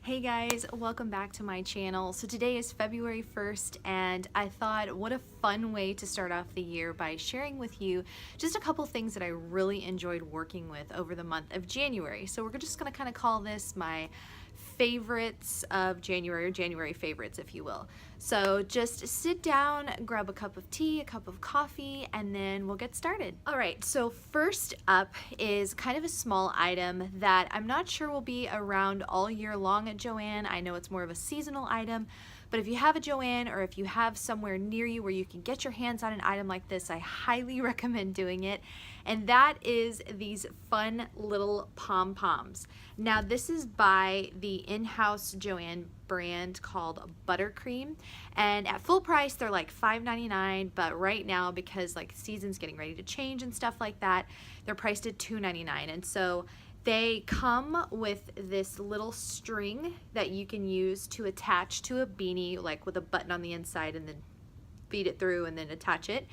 Hey guys, welcome back to my channel. So today is February 1st and I thought what a fun way to start off the year by sharing with you just a couple things that I really enjoyed working with over the month of January. So we're just going to kind of call this my favorites of January, or January favorites if you will. So just sit down, grab a cup of tea, a cup of coffee, and then we'll get started. All right, so first up is kind of a small item that I'm not sure will be around all year long at Joann. I know it's more of a seasonal item, but if you have a Joann or if you have somewhere near you where you can get your hands on an item like this, I highly recommend doing it. And that is these fun little pom poms. Now this is by the in-house Joann brand called Buttercream, and at full price they're like $5.99, but right now because like season's getting ready to change and stuff like that, they're priced at $2.99. And so they come with this little string that you can use to attach to a beanie, like with a button on the inside, and then feed it through and then attach it.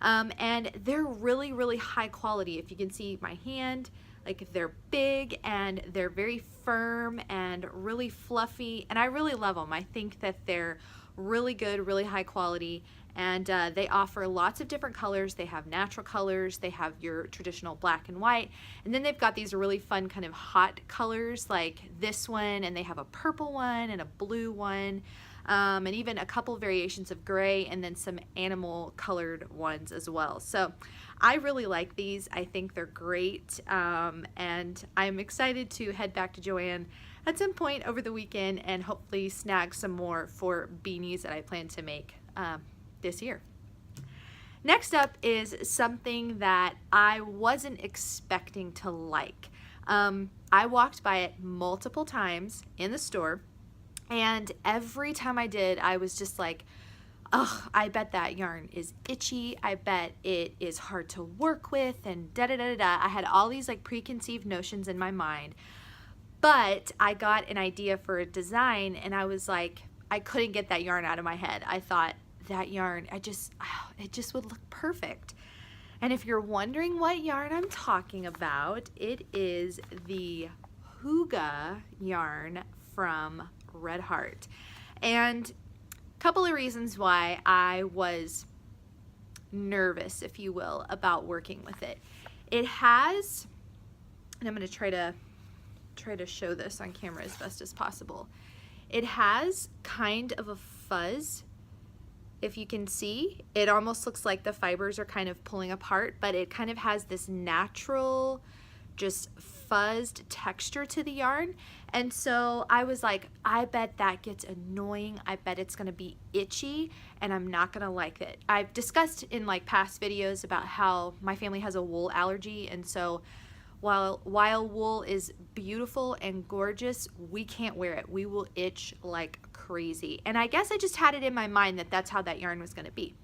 And they're really high quality. If you can see my hand, like they're big and they're very firm and really fluffy, and I really love them. I think that they're really good, really high quality, and they offer lots of different colors. They have natural colors, they have your traditional black and white, and then they've got these really fun kind of hot colors like this one, and they have a purple one and a blue one, and even a couple variations of gray, and then some animal colored ones as well. So I really like these. I think they're great, and I'm excited to head back to Joann at some point over the weekend and hopefully snag some more for beanies that I plan to make this year. Next up is something that I wasn't expecting to like. I walked by it multiple times in the store, and every time I did, I was just like, oh, I bet that yarn is itchy. I bet it is hard to work with, and da-da-da-da-da. I had all these like preconceived notions in my mind, but I got an idea for a design and I was like, I couldn't get that yarn out of my head. I thought that yarn, it just would look perfect. And if you're wondering what yarn I'm talking about, it is the Hygge yarn from Red Heart. And a couple of reasons why I was nervous, if you will, about working with it. It has, and I'm going to try to show this on camera as best as possible. It has kind of a fuzz. If you can see, it almost looks like the fibers are kind of pulling apart, but it kind of has this natural, just fuzzed texture to the yarn. And so I was like, I bet that gets annoying. I bet it's gonna be itchy and I'm not gonna like it. I've discussed in like past videos about how my family has a wool allergy, and so while wool is beautiful and gorgeous, we can't wear it. We will itch like crazy. And I guess I just had it in my mind that that's how that yarn was gonna be.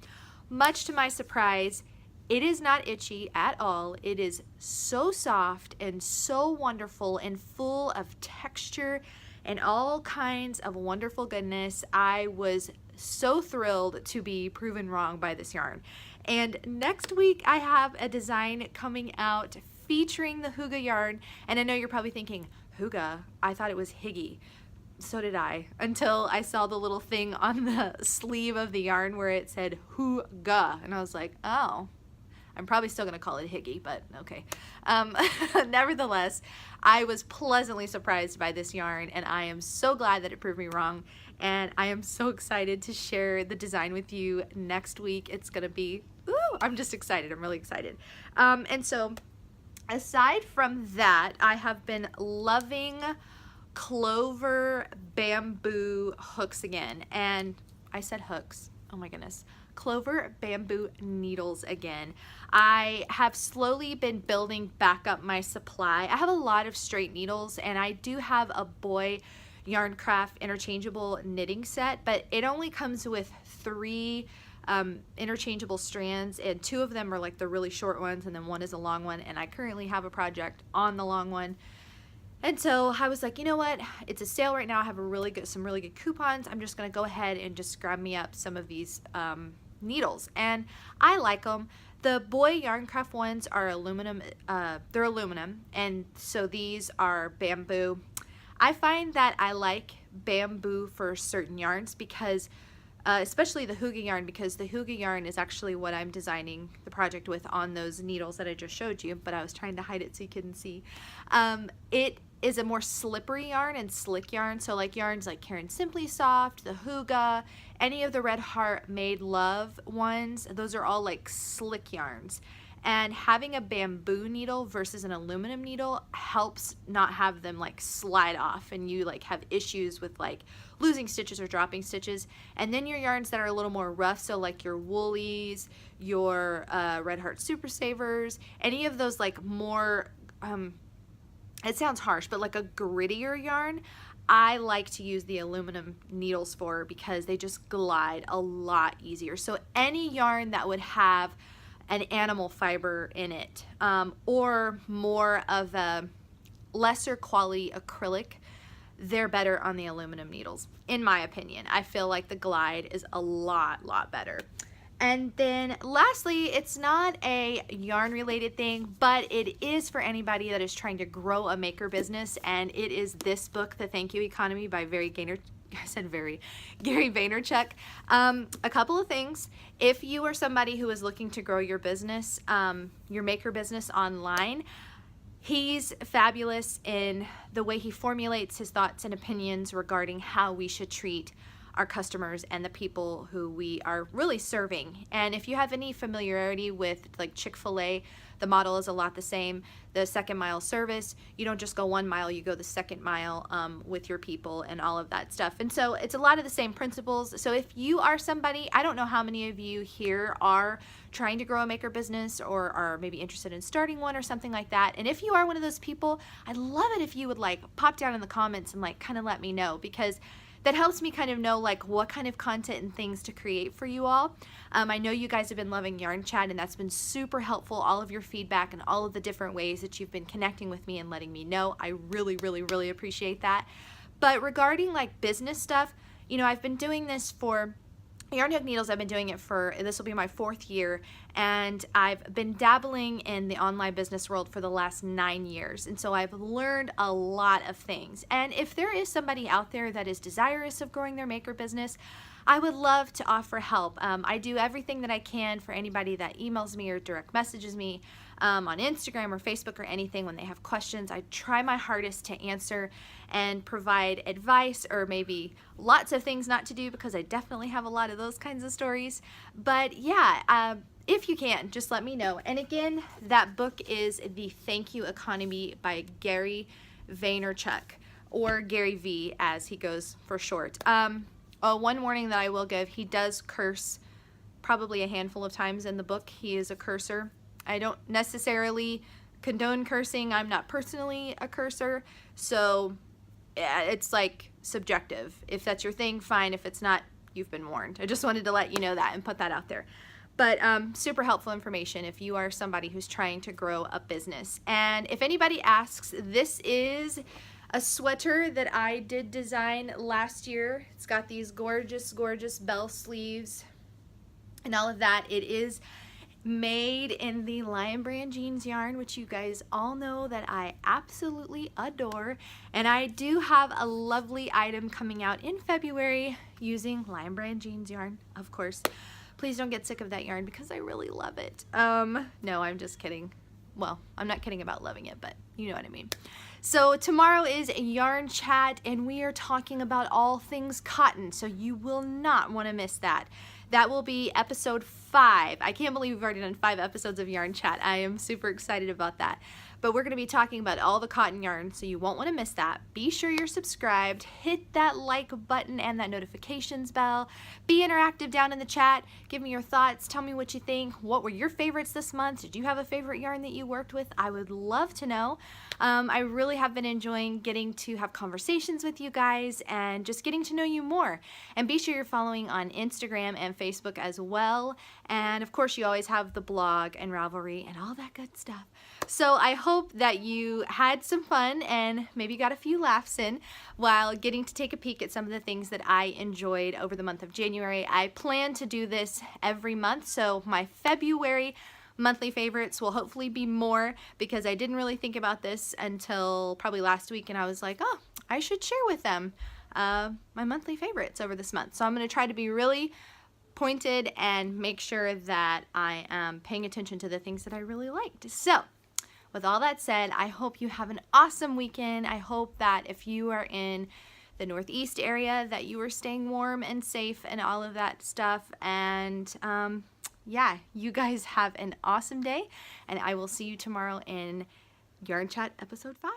Much to my surprise, it is not itchy at all. It is so soft and so wonderful and full of texture and all kinds of wonderful goodness. I was so thrilled to be proven wrong by this yarn. And next week I have a design coming out featuring the Hygge yarn, and I know you're probably thinking, Hygge? I thought it was Hygge. So did I, until I saw the little thing on the sleeve of the yarn where it said Hygge, and I was like, oh, I'm probably still gonna call it Hygge, but okay. Nevertheless, I was pleasantly surprised by this yarn, and I am so glad that it proved me wrong, and I am so excited to share the design with you next week. It's gonna be, ooh, I'm just excited. I'm really excited. And so aside from that, I have been loving Clover bamboo hooks again, and I said hooks, oh my goodness. Clover bamboo needles again. I have slowly been building back up my supply. I have a lot of straight needles, and I do have a boy YarnCraft interchangeable knitting set, but it only comes with 3 interchangeable strands, and 2 of them are like the really short ones, and then 1 is a long one, and I currently have a project on the long one. And so I was like, you know what? It's a sale right now. I have some really good coupons. I'm just gonna go ahead and just grab me up some of these needles, and I like them. The boy YarnCraft ones are aluminum. They're aluminum, and so these are bamboo. I find that I like bamboo for certain yarns because especially the Hygge yarn, because the Hygge yarn is actually what I'm designing the project with on those needles that I just showed you, but I was trying to hide it so you couldn't see. It is a more slippery yarn and slick yarn, so like yarns like Karen Simply Soft, the Hygge, any of the Red Heart Made Love ones, those are all like slick yarns. And having a bamboo needle versus an aluminum needle helps not have them like slide off and you like have issues with like losing stitches or dropping stitches. And then your yarns that are a little more rough, so like your woolies, your Red Heart Super Savers, any of those like more, it sounds harsh, but like a grittier yarn, I like to use the aluminum needles for because they just glide a lot easier. So any yarn that would have an animal fiber in it, or more of a lesser quality acrylic, they're better on the aluminum needles, in my opinion. I feel like the glide is a lot better. And then lastly, it's not a yarn related thing, but it is for anybody that is trying to grow a maker business, and it is this book, The Thank You Economy by Gary Vaynerchuk. A couple of things. If you are somebody who is looking to grow your business, your maker business online, he's fabulous in the way he formulates his thoughts and opinions regarding how we should treat our customers and the people who we are really serving. And if you have any familiarity with like Chick-fil-A, the model is a lot the same. The second mile service, you don't just go 1 mile, you go the second mile with your people and all of that stuff. And so it's a lot of the same principles. So if you are somebody, I don't know how many of you here are trying to grow a maker business or are maybe interested in starting one or something like that. And if you are one of those people, I'd love it if you would like pop down in the comments and like kind of let me know, because that helps me kind of know like what kind of content and things to create for you all. I know you guys have been loving Yarn Chat, and that's been super helpful, all of your feedback and all of the different ways that you've been connecting with me and letting me know. I really appreciate that. But regarding like business stuff, you know, I've been doing this for YarnHookNeedles. I've been doing it for, this will be my 4th year, and I've been dabbling in the online business world for the last 9 years, and so I've learned a lot of things. And if there is somebody out there that is desirous of growing their maker business, I would love to offer help. I do everything that I can for anybody that emails me or direct messages me on Instagram or Facebook or anything when they have questions. I try my hardest to answer and provide advice, or maybe lots of things not to do, because I definitely have a lot of those kinds of stories. But yeah, if you can, just let me know. And again, that book is The Thank You Economy by Gary Vaynerchuk, or Gary V as he goes for short. One warning that I will give, he does curse probably a handful of times in the book. He is a cursor. I don't necessarily condone cursing. I'm not personally a cursor, so it's like subjective. If that's your thing, fine. If it's not, you've been warned. I just wanted to let you know that and put that out there. But super helpful information if you are somebody who's trying to grow a business. And if anybody asks, this is a sweater that I did design last year. It's got these gorgeous bell sleeves and all of that. It is made in the Lion Brand jeans yarn, which you guys all know that I absolutely adore. And I do have a lovely item coming out in February using Lion Brand jeans yarn, of course. Please don't get sick of that yarn because I really love it. No, I'm just kidding. Well, I'm not kidding about loving it, but you know what I mean. So tomorrow is Yarn Chat, and we are talking about all things cotton, so you will not want to miss that. That will be episode 5. I can't believe we've already done 5 episodes of Yarn Chat. I am super excited about that. But we're going to be talking about all the cotton yarn, so you won't want to miss that. Be sure you're subscribed. Hit that like button and that notifications bell. Be interactive down in the chat. Give me your thoughts. Tell me what you think. What were your favorites this month? Did you have a favorite yarn that you worked with? I would love to know. I really have been enjoying getting to have conversations with you guys and just getting to know you more. And be sure you're following on Instagram and Facebook as well. And of course, you always have the blog and Ravelry and all that good stuff. So I hope that you had some fun and maybe got a few laughs in while getting to take a peek at some of the things that I enjoyed over the month of January. I plan to do this every month, so my February monthly favorites will hopefully be more, because I didn't really think about this until probably last week, and I was like, oh, I should share with them my monthly favorites over this month. So I'm going to try to be really pointed and make sure that I am paying attention to the things that I really liked. So with all that said, I hope you have an awesome weekend. I hope that if you are in the Northeast area that you are staying warm and safe and all of that stuff. And yeah, you guys have an awesome day, and I will see you tomorrow in Yarn Chat episode 5.